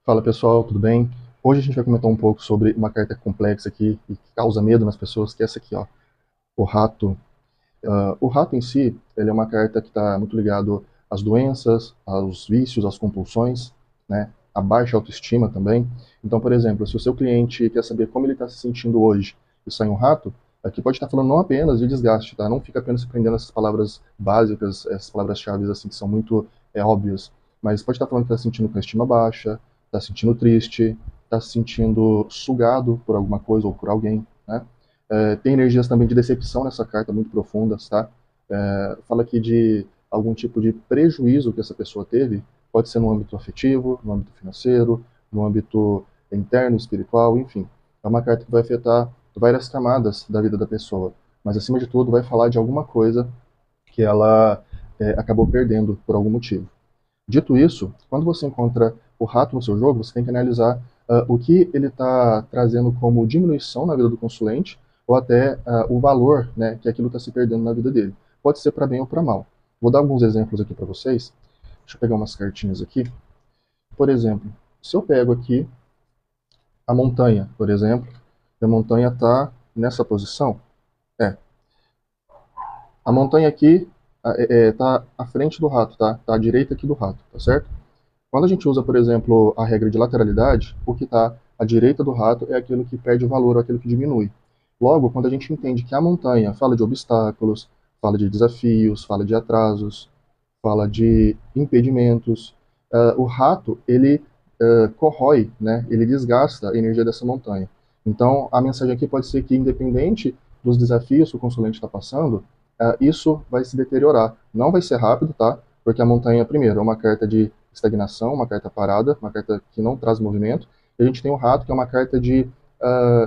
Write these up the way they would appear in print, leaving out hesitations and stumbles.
Fala pessoal, tudo bem? Hoje a gente vai comentar um pouco sobre uma carta complexa aqui e que causa medo nas pessoas, que é essa aqui, ó, o rato. O rato em si, ele é uma carta que está muito ligado às doenças, aos vícios, às compulsões, né? A baixa autoestima também. Então, por exemplo, se o seu cliente quer saber como ele está se sentindo hoje e sai um rato, aqui pode estar falando não apenas de desgaste, tá? Não fica apenas se prendendo essas palavras básicas, essas palavras-chave assim que são muito óbvias, mas pode estar falando que está se sentindo com a estima baixa, está se sentindo triste, está se sentindo sugado por alguma coisa ou por alguém, né? Tem energias também de decepção nessa carta, muito profundas, tá? Fala aqui de algum tipo de prejuízo que essa pessoa teve, pode ser no âmbito afetivo, no âmbito financeiro, no âmbito interno, espiritual, enfim. É uma carta que vai afetar várias camadas da vida da pessoa, mas acima de tudo vai falar de alguma coisa que ela acabou perdendo por algum motivo. Dito isso, quando você encontra o rato no seu jogo, você tem que analisar o que ele está trazendo como diminuição na vida do consulente, ou até o valor, né, que aquilo está se perdendo na vida dele. Pode ser para bem ou para mal. Vou dar alguns exemplos aqui para vocês. Deixa eu pegar umas cartinhas aqui. Por exemplo, se eu pego aqui a montanha, por exemplo, e a montanha está nessa posição, é, a montanha aqui está à frente do rato, tá? Está à direita aqui do rato, tá certo? Quando a gente usa, por exemplo, a regra de lateralidade, o que está à direita do rato é aquilo que perde o valor, ou aquilo que diminui. Logo, quando a gente entende que a montanha fala de obstáculos, fala de desafios, fala de atrasos, fala de impedimentos, o rato, ele corrói, né? Ele desgasta a energia dessa montanha. Então, a mensagem aqui pode ser que, independente dos desafios que o consulente está passando, isso vai se deteriorar. Não vai ser rápido, tá? Porque a montanha, primeiro, é uma carta de estagnação, uma carta parada, uma carta que não traz movimento. E a gente tem o rato, que é uma carta de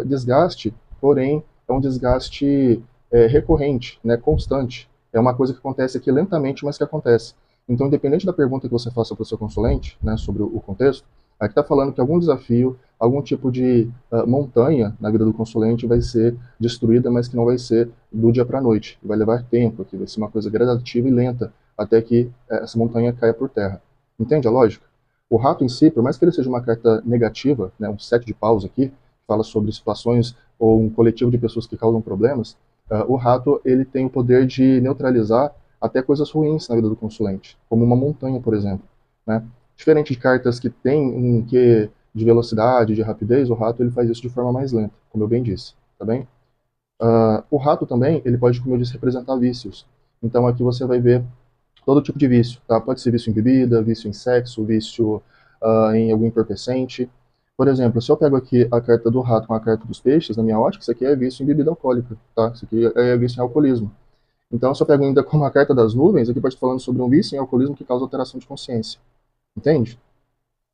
desgaste, porém é um desgaste recorrente, né, constante. É uma coisa que acontece aqui lentamente, mas que acontece. Então, independente da pergunta que você faça para o seu consulente, né, sobre o contexto, aqui está falando que algum desafio, algum tipo de montanha na vida do consulente vai ser destruída, mas que não vai ser do dia para a noite. Vai levar tempo, que vai ser uma coisa gradativa e lenta, até que essa montanha caia por terra. Entende a lógica? O rato em si, por mais que ele seja uma carta negativa, né, um sete de paus aqui, que fala sobre situações ou um coletivo de pessoas que causam problemas, o rato ele tem o poder de neutralizar até coisas ruins na vida do consulente, como uma montanha, por exemplo, né? Diferente de cartas que têm um quê de velocidade, de rapidez, o rato ele faz isso de forma mais lenta, como eu bem disse, tá bem? O rato também, ele pode, como eu disse, representar vícios. Então aqui você vai ver todo tipo de vício, tá? Pode ser vício em bebida, vício em sexo, vício em algum entorpecente. Por exemplo, se eu pego aqui a carta do rato com a carta dos peixes, na minha ótica, isso aqui é vício em bebida alcoólica, tá? Isso aqui é vício em alcoolismo. Então, se eu pego ainda com a carta das nuvens, aqui pode estar falando sobre um vício em alcoolismo que causa alteração de consciência. Entende?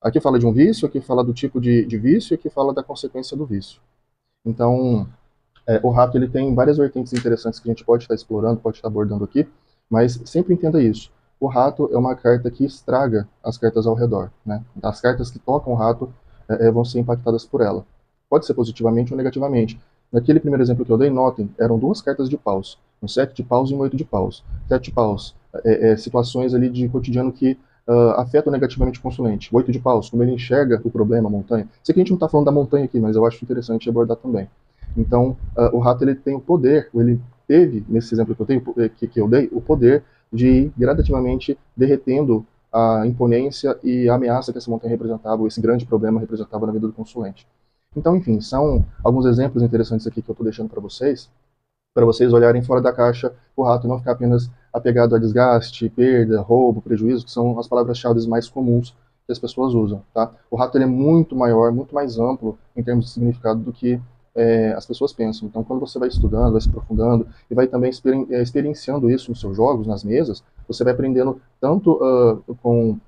Aqui fala de um vício, aqui fala do tipo de vício e aqui fala da consequência do vício. Então, o rato ele tem várias vertentes interessantes que a gente pode estar explorando, pode estar abordando aqui, mas sempre entenda isso. O rato é uma carta que estraga as cartas ao redor, né? As cartas que tocam o rato vão ser impactadas por ela. Pode ser positivamente ou negativamente. Naquele primeiro exemplo que eu dei, notem, eram duas cartas de paus, um sete de paus e um oito de paus. Sete de paus, situações ali de cotidiano que afetam negativamente o consulente. O oito de paus, como ele enxerga o problema, a montanha. Sei que a gente não está falando da montanha aqui, mas eu acho interessante abordar também. Então, o rato ele tem o poder, ele teve, nesse exemplo que eu, tenho, que eu dei, o poder de ir gradativamente derretendo a imponência e a ameaça que essa montanha representava, esse grande problema representava na vida do consulente. Então, enfim, são alguns exemplos interessantes aqui que eu estou deixando para vocês olharem fora da caixa, o rato não ficar apenas apegado a desgaste, perda, roubo, prejuízo, que são as palavras-chave mais comuns que as pessoas usam, tá? O rato ele é muito maior, muito mais amplo em termos de significado do que as pessoas pensam. Então, quando você vai estudando, vai se aprofundando e vai também experienciando isso nos seus jogos, nas mesas, você vai aprendendo tanto com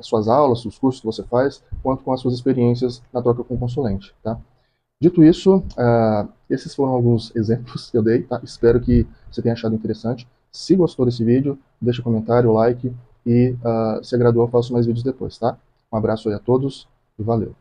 suas aulas, os cursos que você faz, quanto com as suas experiências na troca com o consulente, tá? Dito isso, esses foram alguns exemplos que eu dei, tá? Espero que você tenha achado interessante. Se gostou desse vídeo, deixa um comentário, like e se agradou, eu faço mais vídeos depois, tá? Um abraço aí a todos e valeu!